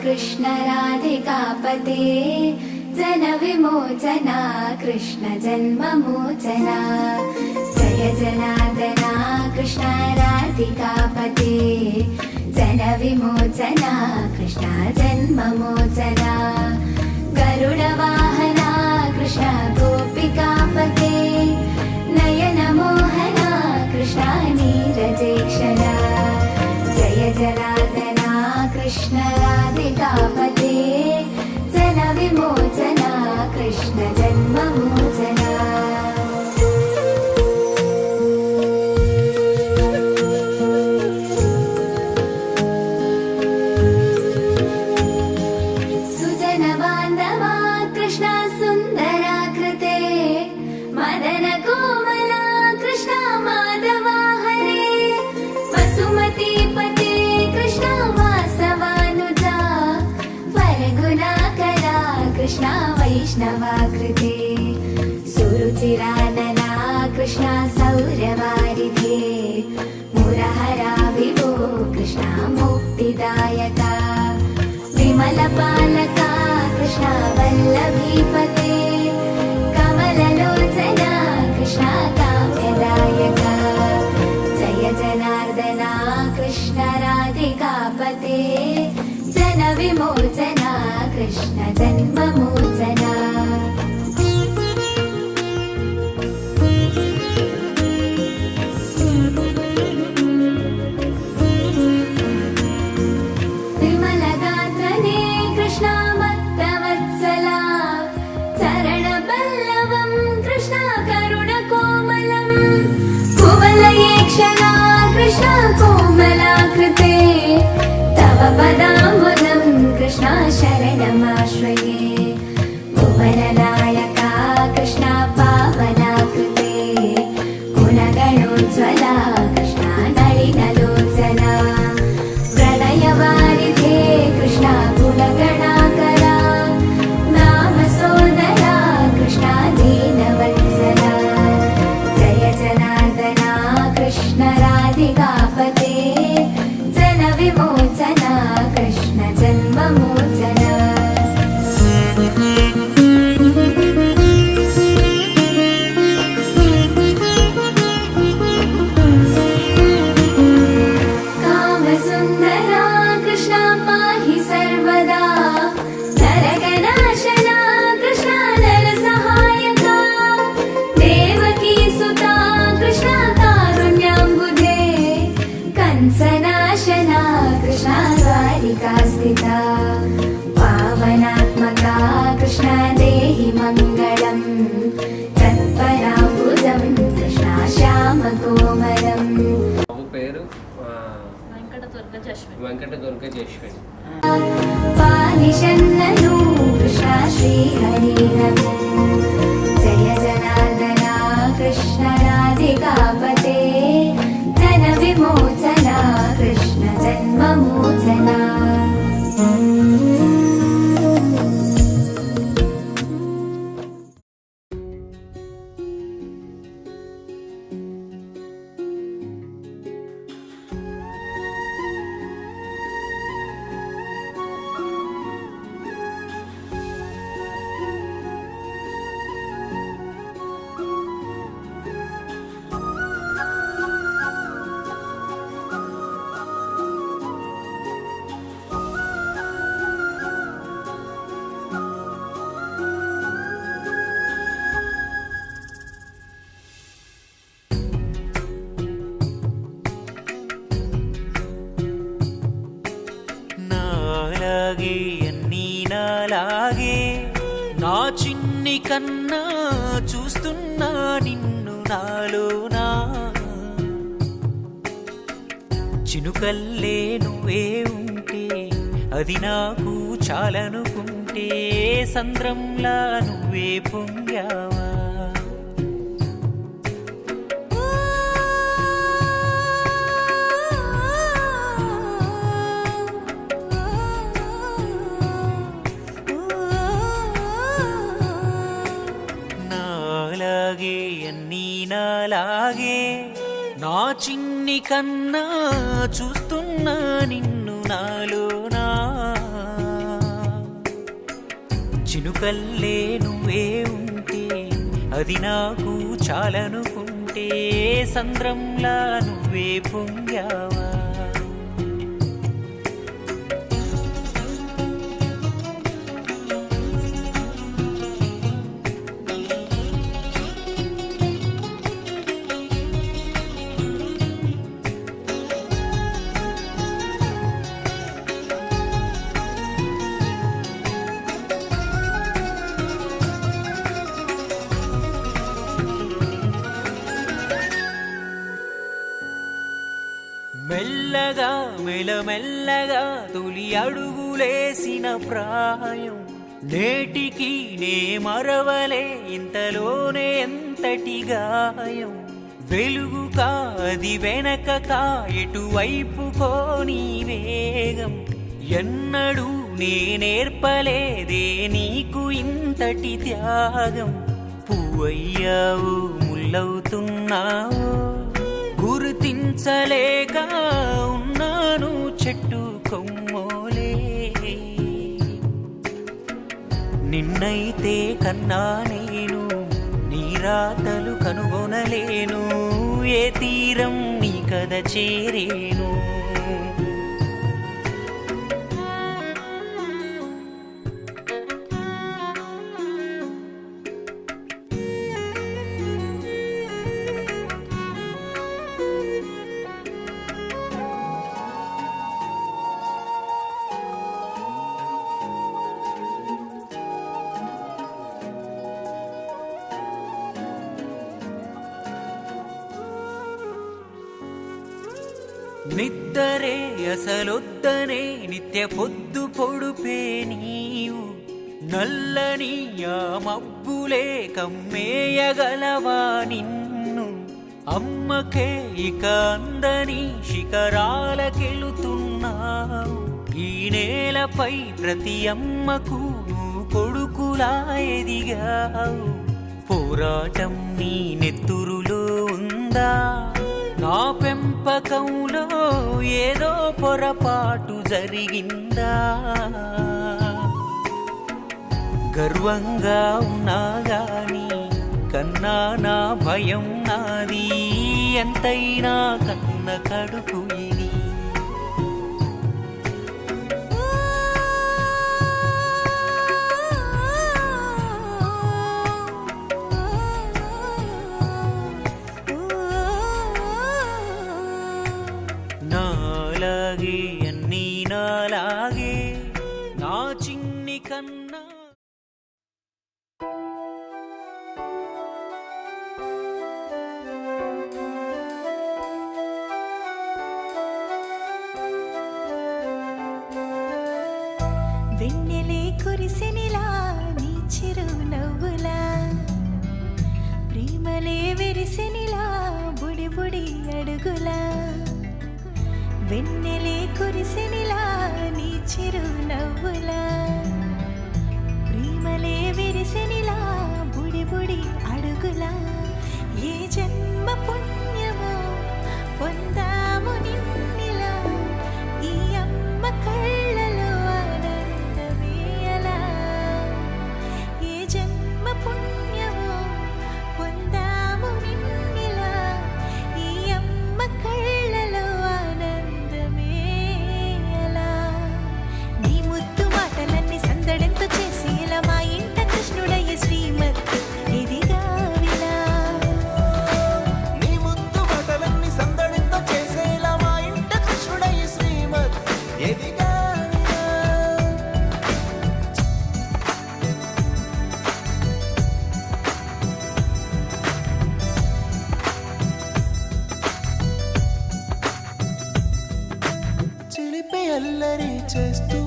कृष्ण राधिकापते जन विमोचना कृष्ण जन्ममोचना जय जनार्दना कृष्ण राधिकापते जन विमोचना कृष्ण जन्ममोचना गरुडवाहना कृष्ण गोपिकापते नयन मोहना कृष्ण नीरजेक्षरा जय जनार्दना कृष्ण राधिकापते जन विमोचना कृष्ण जन्ममोचना सुजन बान्धवा कृष्ण सुन्दराकृते मदन कोमला कृष्ण माधवा हरे वसुमती पते कृष्ण वासवानुजा वरगुणाकरा कृष्ण वैष्णवाकृते सुरुचिरानना कृष्ण सौर्यवारिधे मुरहरा विभो कृष्ण मुक्तिदायका विमलपालका कृष्ण वल्लभीपते कमललोचना कृष्ण काव्यदायका जय जनार्दना कृष्ण राधिकापते जन विमोचना कृष्ण जन्ममोचना विमलगात्रने कृष्ण भक्तवत्सला चरणपल्लवं कृष्ण करुणकोमलं कुवलयेक्षणा कृष्ण कोमलाकृते तव पदाम्बुजं कृष्ण शरणमाश्रये भुवननायका कृष्ण पावनाकृते गुणगणोज्ज्वला कृष्ण नलिनलोचना प्रणयवारिधे कृष्ण गुणगणाकरा नामसोदरा कृष्ण दीनवत्सला जय जनार्दना कृष्ण राधिकापते जन विमोचना कृष्ण जन्ममोचना कामसुन्दरा कृष्ण पाहि सर्वदा नरकनाशना कृष्ण नरसहायका देवकीसुता कृष्ण कारुण्याम्बुधे कंसनाशना कृष्ण द्वारिकास्थिता पावनात्मका कृष्ण देहि मङ्गलम् तत्पराम्बुजं कृष्ण श्यामकोमलम् పేరు వెంకట దుర్గ జశ్విన్ పాలిషన్నను కృష్ణ శ్రీహరి నమో జయ జనార్దనా కృష్ణ రాధికాపతే జన విమోచనా కృష్ణ జన్మమోచనా నాలాగే అన్నీ నాలాగే నా చిన్ని కన్నా చూస్తున్నా నిన్ను నాలోనా చినుకల్లే నువ్వే ఉంటే అది నాకు చాలనుకుంటే సంద్రంలా నువ్వే పొంగావా నాలాగే అన్నీ నాలాగే నా చిన్ని కన్నా చూస్తున్నా నిన్ను నాలోనా వెలుగల్లే నువ్వే ఉంటే అది నాకు చాలనుకుంటే సంద్రంలా నువ్వే పొంగావా. మెల్లగా మెల్లమెల్లగా తొలి అడుగులేసిన ప్రాయం నేటికి నే మరవలే ఇంతలోనే ఎంతటి గాయం. వెలుగు కాది వెనక కా ఎటువైపుకో నీ వేగం ఎన్నడూ నేర్పలేదే నీకు ఇంతటి త్యాగం. పువ్వయ్యావు ముల్లవుతున్నావు గుర్తించలేక ఉన్నాను చెట్టు కొమ్మోలే. నిన్నైతే కన్నా నేను నీ రాతలు కనుగొనలేను ఏ తీరం నీ కథ చేరేను. నిద్దరే అసలొద్దనే నిత్య పొద్దు పొడుపే నీవు నల్లని ఆ మబ్బులే కమ్మేయగలవా నిన్ను. అమ్మకే ఇక అందని శిఖరాలకెళుతున్నావు ఈ నేలపై ప్రతి అమ్మకు నువ్వు కొడుకులా ఎదిగావు. పోరాటం నీ నెత్తురులో ఉందా నా పెంపకంలో ఏదో పొరపాటు జరిగిందా. గర్వంగా ఉన్నా గాని కన్నా నా భయం నాది ఎంతైనా కన్న కడుపు ఇది. నాలాగే అన్నీ నాలాగే నా చిన్ని కన్నా వెన్నెలే కురిసెనిలా నీ చిరు నవ్వులా ప్రేమలే విరిసెనిలా బుడి బుడి అడుగులా. వెన్నెలే కురిసెనిలా నీ చిరు నవ్వులా ప్రేమలే విరిసెనిలా బుడి బుడి అడుగులా. ఏ జన్మ పుణ్యమో పొందాము నిన్నిలా ఈ అమ్మ కళ్ళలో ఆనందమేయలా. ఏ జన్మ పుణ్యమో పొందాము నిన్నిలా ఈ అమ్మ కళ్ళలో ఆనందమేయలా. నీ ముద్దు మాటలన్నీ సందడెంతో చేసి ఇలా మా ఇంట కృష్ణుడయ్య శ్రీమత్ ఇదిగా విలా. నీ ముద్దు మాటలన్నీ సందడితో చేసేలా మా ఇంట కృష్ణుడయ్య శ్రీమత్ ఎదిగా. చిలిపి అల్లరి చేస్తూ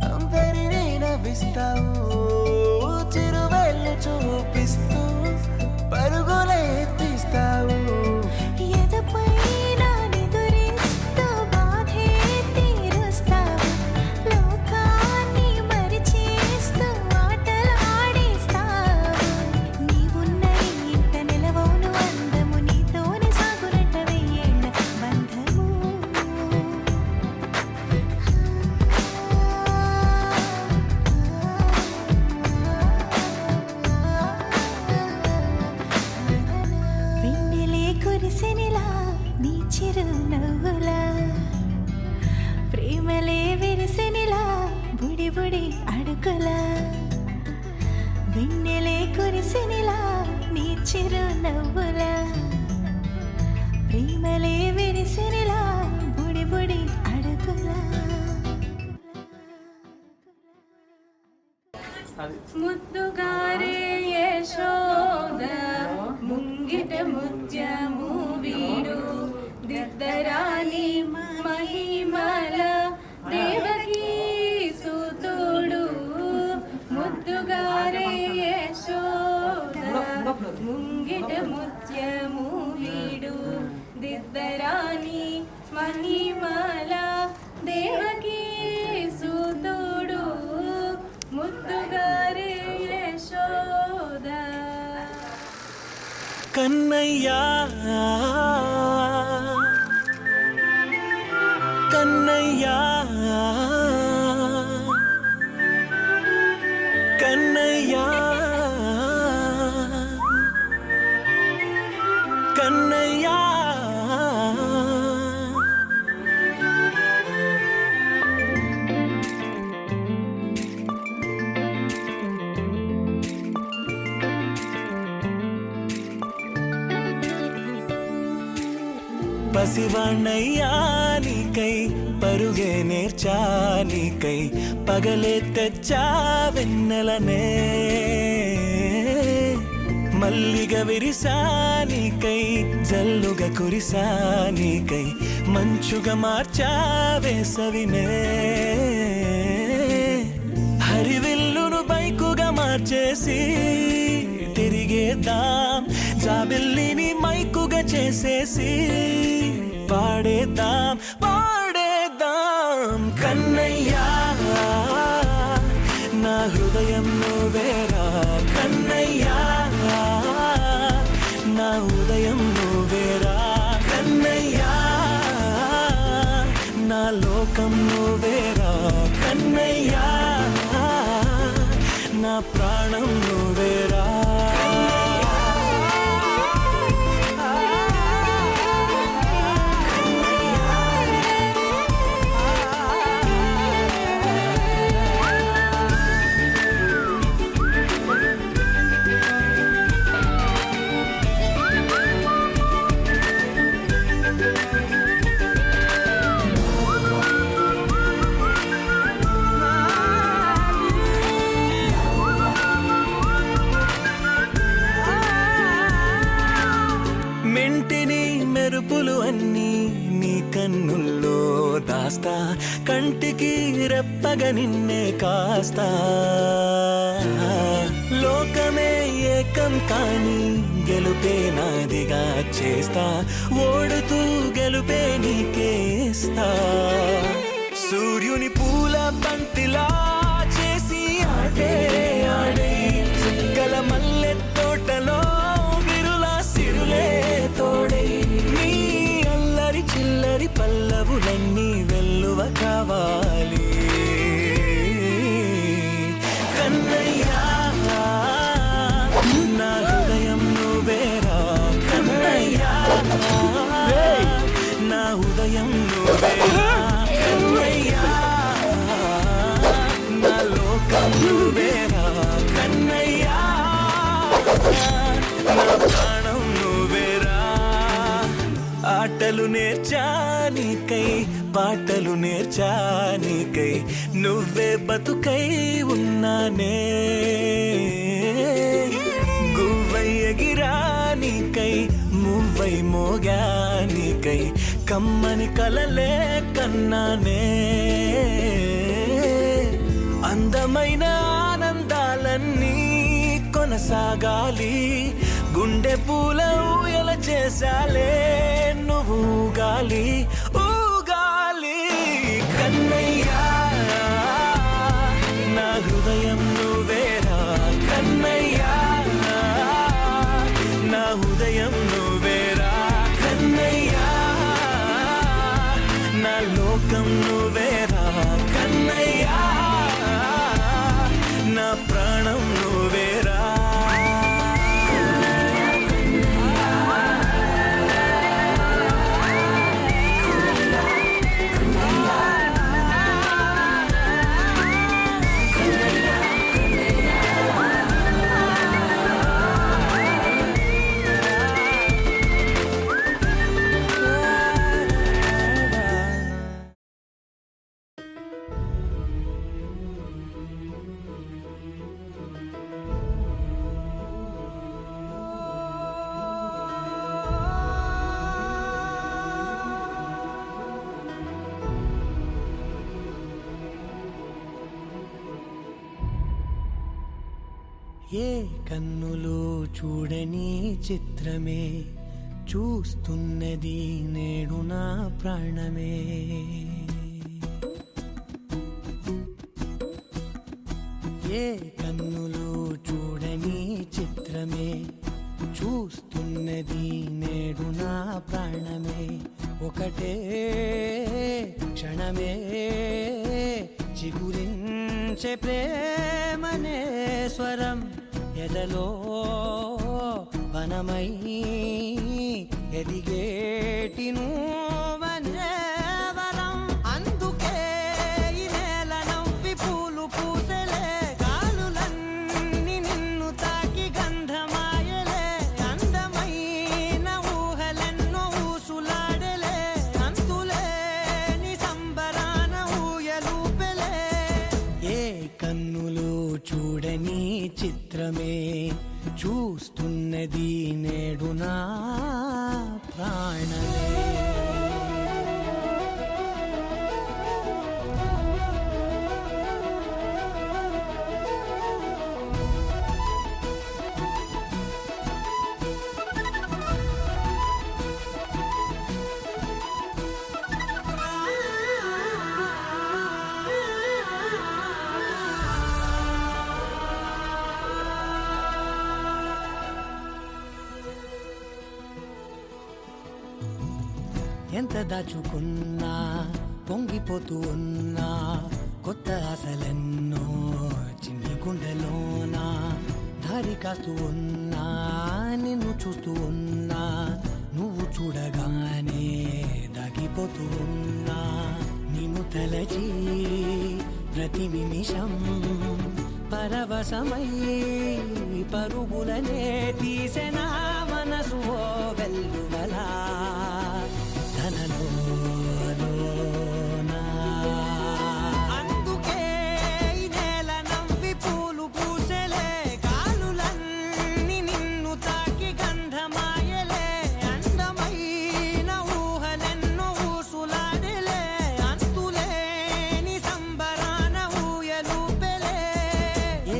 అందరినీ నవ్విస్తావు చిరువేళ్ళు చూపిస్తూ పరుగులే తీస్తావు. ఎదపైన నిదురిస్తూ బాధే తీరుస్తావు లోకాన్ని మరిచేస్తూ ఆటలు ఆడిస్తావు. నీవున్న ఇంట నిలవవును అందము నీతోనే సాగునట్ట వెయ్యేళ్ళ బంధము. అడుగులా వెన్నెలే కురిసినిలా నీ చిరు నవ్వులా ప్రేమలే విరిసినిలా బుడి బుడి అడుగులా ముద్దుగారే యశోద ముంగిట ముత్యము వీడు దిద్దరాని మహిమల దేవకీ సుతుడు ముద్దుగారే యశోద ముంగిట ముత్యము వీడు దిద్దరాని మహిమల దేవకీ సుతుడు ముద్దుగారే యశోద కన్నయ్యా కన్నయ్యా కన్నయ్యా కన్నయ్యా పసివాణ్ణయ్యా నీకై పరుగే నేర్చా నీకై పగలే తెచ్చా వెన్నెలనే మల్లిగ విరిసా నీకై జల్లుగా కురిసా నీకై మంచుగా మార్చా వేసవినే హరివిల్లును బైకుగా మార్చేసి తిరిగేద్దాం జాబిల్లిని మైకుగా చేసేసి పాడేద్దాం పాడేద్దాం కన్నయ్యా నా హృదయం నువ్వేరా కన్నయ్యా నా ఉదయం నువ్వేరా కన్నయ్యా నా లోకం నువ్వేరా కన్నయ్యా నా ప్రాణం నువ్వేరా మెంటిని మెరుపులు అన్నీ నీ కన్నుల్లో దాస్తా కంటికి రెప్పగా నిన్నే కాస్తా లోకమే ఏకం కాని గెలుపే నాదిగా చేస్తా ఓడుతూ గెలుపే నీకేస్తా సూర్యుని పూల బంతిలా చేసి ఆడే ఆడే చుక్కల మల్లె తోటలో సిరులే తోడే నీ అల్లరి చిల్లరి పల్లవులన్నీ వెల్లువ కావాలి కన్నయ్యా నా హృదయం నువ్వేరా కన్నయ్యా నా ఉదయం నువ్వేరా కన్నయ్యా నా లోకం నువ్వేరా కన్నయ్యా నా ప్రాణం నువ్వేరా ఆటలు నేర్చానికై పాటలు నేర్చానికై నువ్వే బతుకై ఉన్నానే గువ్వై ఎగిరానికై మువ్వై మోగానికై కమ్మని కలలే కన్నానే అందమైన ఆనందాలన్నీ కొనసాగాలి గుండె పూల ఊయల చేసాలే నువ్వు ఊగాలి ఊగాలి కన్నయ్యా నా హృదయం నువ్వేరా కన్నయ్యా నా ఉదయం నువ్వేరా కన్నయ్యా నా లోకం నువ్వేరా కన్నయ్యా నా ప్రాణం నువ్వేరా ఏ కన్నులు చూడని చిత్రమే చూస్తున్నది నేడు నా ప్రాణమే. ఏ కన్నులు చూడని చిత్రమే చూస్తున్నది నేడు నా ప్రాణమే. ఒకటే క్షణమే చిగురించే ప్రేమనే స్వరం ఎదలో వనమై ఎదిగేటి నువ్వనే వరం. అందుకే ఈ నేల నవ్వి పూలు పూసెలే, గాలులన్నీ నిన్ను తాకి గంధమాయలే. అందమైన ఊహలెన్నో ఊసులాడలే, అంతులేని సంబరాన ఊయలూపెలే. ఏ కన్నులు చూడని చిత్రమే చూస్తున్నది నేడు నా ప్రాణమే. ఎంత దాచుకున్నా పొంగిపోతూ ఉన్నా, కొత్త ఆశలెన్నో చిన్ని గుండెలోనా. దారి కాస్తూ ఉన్నా, నిన్ను చూస్తూ ఉన్నా, నువ్వు చూడగానే దాగిపోతూ ఉన్నా. నిన్ను తలచి ప్రతి నిమిషం పరవశమై పరుగులనే తీసెనా మనసు ఓ వెల్లువలా. అందుకే ఈ నేల నవ్వి పూలు పూసెలే, గాలులన్నీ నిన్ను తాకి గంధమాయలే. అందమైన ఊహలెన్నో ఊసులాడలే, అంతులేని సంబరాన ఊయలూపెలే.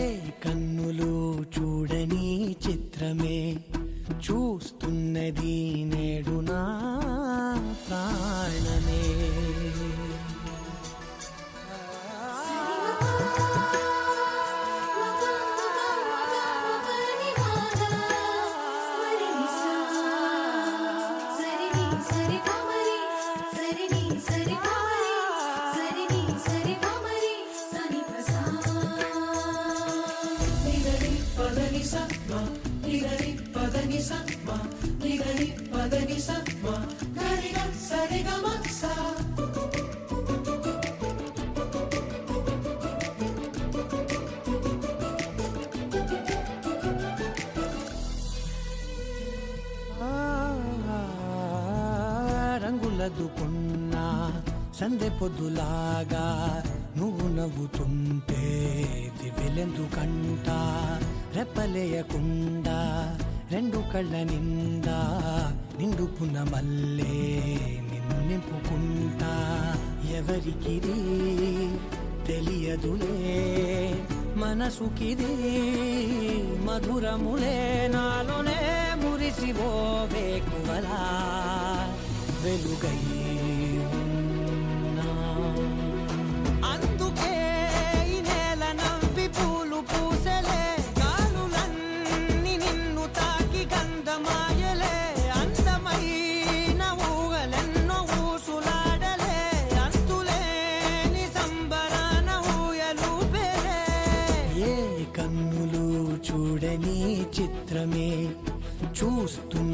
ఏ కన్నులు చూడని చిత్రమే చూస్తున్నది నేడు నా ప్రాణమే. రంగులదుకున్నా సందె పొద్దులాగా నువ్వు నవ్వుతుంటే దివ్వెలెందుకంట. రెప్పలేయకుండా రెండు కళ్ళ నిండా నిండుకున్న మల్లే నిన్ను నింపుకుంటా. ఎవరికిది తెలియదులే మనసుకిది మధురములే, నాలోనే మురిసివో వేకువలా వెలుగై ఉన్నా. అందుకే ఈ నేల నవ్వి పూలు పూసెలే, గాలులన్నీ నిన్ను తాకి గంధమాయలే. అందమైన ఊహలెన్నో ఊసులాడలే, అంతులేని సంబరాన ఊయలూపెలే. ఏ కన్నులు చూడని చిత్రమే చూస్తున్న